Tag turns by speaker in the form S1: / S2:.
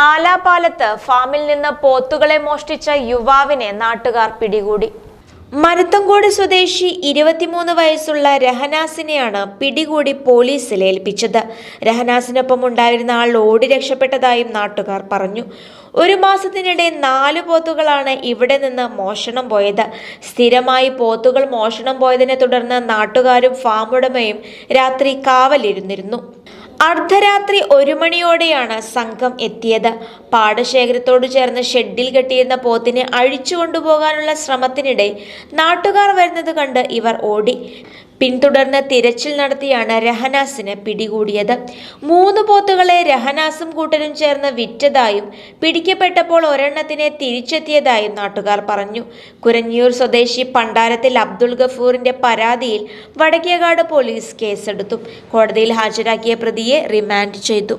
S1: ആലാപാലത്ത് ഫാമിൽ നിന്ന് പോത്തുകളെ മോഷ്ടിച്ച യുവാവിനെ നാട്ടുകാർ പിടികൂടി. മരുത്തങ്കോട് സ്വദേശി 23 വയസ്സുള്ള രഹനാസിനെയാണ് പിടികൂടി പോലീസിൽ ഏൽപ്പിച്ചത്. രഹനാസിനൊപ്പം ഉണ്ടായിരുന്ന ആൾ ഓടി രക്ഷപ്പെട്ടതായും നാട്ടുകാർ പറഞ്ഞു. 1 മാസത്തിനിടെ 4 പോത്തുകളാണ് ഇവിടെ നിന്ന് മോഷണം പോയത്. സ്ഥിരമായി പോത്തുകൾ മോഷണം പോയതിനെ തുടർന്ന് നാട്ടുകാരും ഫാം ഉടമയും രാത്രി കാവലിരുന്നിരുന്നു. അർദ്ധരാത്രി 1 മണിയോടെയാണ് സംഘം എത്തിയത്. പാടശേഖരത്തോട് ചേർന്ന് ഷെഡിൽ കെട്ടിയിരുന്ന പോത്തിനെ അഴിച്ചു കൊണ്ടുപോകാനുള്ള ശ്രമത്തിനിടെ നാട്ടുകാർ വരുന്നത് കണ്ട് ഇവർ ഓടി. പിന്തുടർന്ന് തിരച്ചിൽ നടത്തിയാണ് രഹനാസിനെ പിടികൂടിയത്. 3 പോത്തുകളെ രഹനാസും കൂട്ടരും ചേർന്ന് വിറ്റതായും പിടിക്കപ്പെട്ടപ്പോൾ ഒരെണ്ണത്തിനെ തിരിച്ചെത്തിയതായും നാട്ടുകാർ പറഞ്ഞു. കുരഞ്ഞിയൂർ സ്വദേശി പണ്ടാരത്തിൽ അബ്ദുൾ ഗഫൂറിന്റെ പരാതിയിൽ വടക്കേകാട് പോലീസ് കേസെടുത്തു. കോടതിയിൽ ഹാജരാക്കിയ പ്രതിയെ റിമാൻഡ് ചെയ്തു.